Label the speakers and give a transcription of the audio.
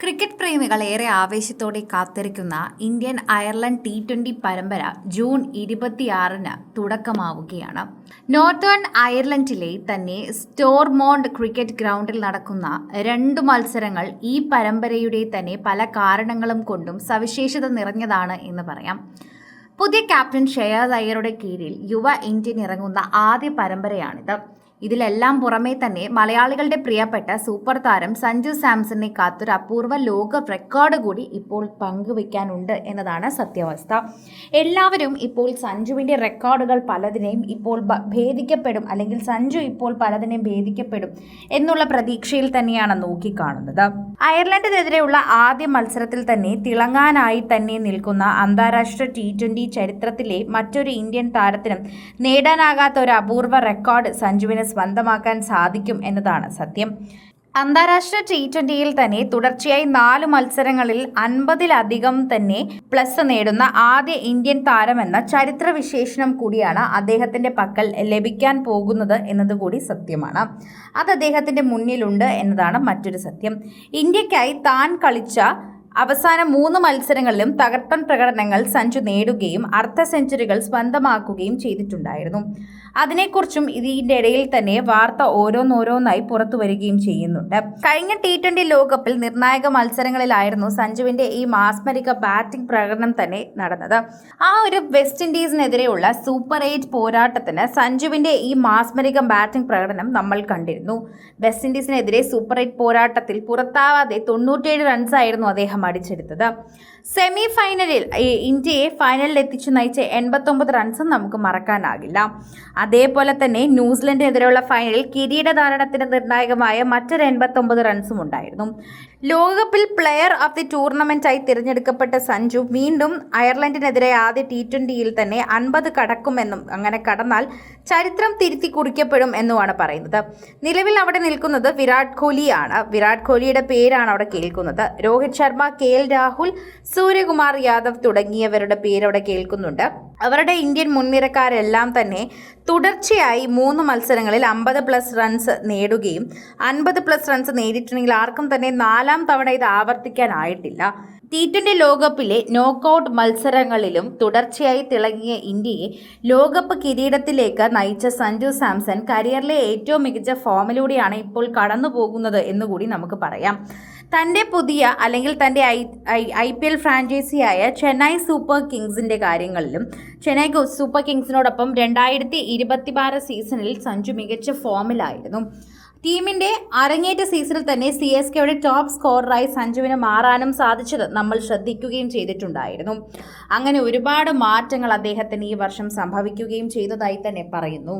Speaker 1: Cricket പ്രേമികൾ ഏറെ ആവേശത്തോടെ കാത്തിരിക്കുന്ന ഇന്ത്യൻ അയർലൻഡ് T20 പരമ്പര ജൂൺ 26-ന് തുടക്കമാവുകയാണ്. നോർത്തേൺ അയർലൻഡിലെ തന്നെ സ്റ്റോർമോണ്ട് ക്രിക്കറ്റ് ഗ്രൗണ്ടിൽ നടക്കുന്ന 2 മത്സരങ്ങൾ ഈ പരമ്പരയുടെ തന്നെ പല കാരണങ്ങളും കൊണ്ടും സവിശേഷത നിറഞ്ഞതാണ് എന്ന് പറയാം. പുതിയ ക്യാപ്റ്റൻ ശ്രേയസ് അയ്യരുടെ കീഴിൽ യുവ ഇന്ത്യൻ ഇറങ്ങുന്ന ആദ്യ പരമ്പരയാണിത്. ഇതിലെല്ലാം പുറമേ തന്നെ മലയാളികളുടെ പ്രിയപ്പെട്ട സൂപ്പർ താരം സഞ്ജു സാംസണിനെ കാത്തൊരു അപൂർവ ലോക റെക്കോർഡ് കൂടി ഇപ്പോൾ പങ്കുവയ്ക്കാനുണ്ട് എന്നതാണ് സത്യാവസ്ഥ. എല്ലാവരും ഇപ്പോൾ സഞ്ജുവിൻ്റെ റെക്കോർഡുകൾ പലതിനെയും ഇപ്പോൾ ഭേദിക്കപ്പെടും, അല്ലെങ്കിൽ സഞ്ജു ഇപ്പോൾ പലതിനെയും ഭേദിക്കപ്പെടും എന്നുള്ള പ്രതീക്ഷയിൽ തന്നെയാണ് നോക്കിക്കാണുന്നത്. അയർലൻഡിനെതിരെയുള്ള ആദ്യ മത്സരത്തിൽ തന്നെ തിളങ്ങാനായി തന്നെ നിൽക്കുന്ന അന്താരാഷ്ട്ര T20 ചരിത്രത്തിലെ മറ്റൊരു ഇന്ത്യൻ താരത്തിനും നേടാനാകാത്ത ഒരു അപൂർവ റെക്കോർഡ് സഞ്ജുവിന് സ്വന്തമാക്കാൻ സാധിക്കും എന്നതാണ് സത്യം. അന്താരാഷ്ട്ര T20യിൽ തന്നെ തുടർച്ചയായി 4 മത്സരങ്ങളിൽ 50-ലധികം തന്നെ പ്ലസ് നേടുന്ന ആദ്യ ഇന്ത്യൻ താരമെന്ന ചരിത്ര വിശേഷണം കൂടിയാണ് അദ്ദേഹത്തിന്റെ പക്കൽ ലഭിക്കാൻ പോകുന്നത് എന്നതുകൂടി സത്യമാണ്. അത് അദ്ദേഹത്തിന്റെ മുന്നിലുണ്ട് എന്നതാണ് മറ്റൊരു സത്യം. ഇന്ത്യക്കായി താൻ കളിച്ച അവസാന 3 മത്സരങ്ങളിലും തകർപ്പൻ പ്രകടനങ്ങൾ സഞ്ജു നേടുകയും അർദ്ധ സെഞ്ചുറികൾ സ്വന്തമാക്കുകയും ചെയ്തിട്ടുണ്ടായിരുന്നു. അതിനെക്കുറിച്ചും ഇതിൻ്റെ ഇടയിൽ തന്നെ വാർത്ത ഓരോന്നോരോന്നായി പുറത്തു വരികയും ചെയ്യുന്നുണ്ട്. കഴിഞ്ഞ T20 ലോകകപ്പിൽ നിർണായക മത്സരങ്ങളിലായിരുന്നു സഞ്ജുവിൻ്റെ ഈ മാസ്മരിക ബാറ്റിംഗ് പ്രകടനം തന്നെ നടന്നത്. ആ ഒരു വെസ്റ്റ് ഇൻഡീസിനെതിരെയുള്ള സൂപ്പർ 8 പോരാട്ടത്തിന് സഞ്ജുവിൻ്റെ ഈ മാസ്മരിക ബാറ്റിംഗ് പ്രകടനം നമ്മൾ കണ്ടിരുന്നു. വെസ്റ്റ് ഇൻഡീസിനെതിരെ സൂപ്പർ 8 പോരാട്ടത്തിൽ പുറത്താവാതെ 97 റൺസായിരുന്നു അദ്ദേഹം അടിച്ചെടുത്തത്. സെമി ഫൈനലിൽ ഇന്ത്യയെ ഫൈനലിൽ എത്തിച്ചു നയിച്ച 89 റൺസും നമുക്ക് മറക്കാനാകില്ല. അതേപോലെ തന്നെ ന്യൂസിലൻഡിനെതിരെയുള്ള ഫൈനലിൽ കിരീടധാരണത്തിന് നിർണായകമായ മറ്റൊരു 89 റൺസും ഉണ്ടായിരുന്നു. ലോകകപ്പിൽ പ്ലെയർ ഓഫ് ദി ടൂർണമെന്റായി തിരഞ്ഞെടുക്കപ്പെട്ട സഞ്ജു വീണ്ടും അയർലൻഡിനെതിരെ ആദ്യ T20യിൽ തന്നെ 50 കടക്കുമെന്നും അങ്ങനെ കടന്നാൽ ചരിത്രം തിരുത്തി കുറിക്കപ്പെടും എന്നുമാണ് പറയുന്നത്. നിലവിൽ അവിടെ നിൽക്കുന്നത് വിരാട് കോഹ്ലിയാണ്. വിരാട് കോഹ്ലിയുടെ പേരാണ് അവിടെ കേൾക്കുന്നത്. രോഹിത് ശർമ്മ, KL രാഹുൽ, സൂര്യകുമാർ യാദവ് തുടങ്ങിയവരുടെ പേര് അവിടെ കേൾക്കുന്നുണ്ട്. അവരുടെ ഇന്ത്യൻ മുൻനിരക്കാരെല്ലാം തന്നെ തുടർച്ചയായി 3 മത്സരങ്ങളിൽ 50+ റൺസ് നേടുകയും 50+ റൺസ് നേടിയിട്ടുണ്ടെങ്കിൽ ആർക്കും തന്നെ 4ാം തവണ ഇത് ആവർത്തിക്കാനായിട്ടില്ല. T20 ലോകകപ്പിലെ നോക്കൌട്ട് മത്സരങ്ങളിലും തുടർച്ചയായി തിളങ്ങിയ ഇന്ത്യയെ ലോകകപ്പ് കിരീടത്തിലേക്ക് നയിച്ച സഞ്ജു സാംസൺ കരിയറിലെ ഏറ്റവും മികച്ച ഫോമിലൂടെയാണ് ഇപ്പോൾ കടന്നു പോകുന്നത് എന്നുകൂടി നമുക്ക് പറയാം. തൻ്റെ പുതിയ അല്ലെങ്കിൽ തൻ്റെ IPL ഫ്രാഞ്ചൈസിയായ ചെന്നൈ സൂപ്പർ കിങ്സിൻ്റെ കാര്യങ്ങളിലും ചെന്നൈ സൂപ്പർ കിങ്സിനോടൊപ്പം 2026 സീസണിൽ സഞ്ജു മികച്ച ഫോമിലായിരുന്നു. ടീമിൻ്റെ അരങ്ങേറ്റ സീസണിൽ തന്നെ CSKയുടെ ടോപ്പ് സ്കോററായി സഞ്ജുവിന് മാറാനും സാധിച്ചത് നമ്മൾ ശ്രദ്ധിക്കുകയും ചെയ്തിട്ടുണ്ടായിരുന്നു. അങ്ങനെ ഒരുപാട് മാറ്റങ്ങൾ അദ്ദേഹത്തിന് ഈ വർഷം സംഭവിക്കുകയും ചെയ്തതായി തന്നെ പറയുന്നു.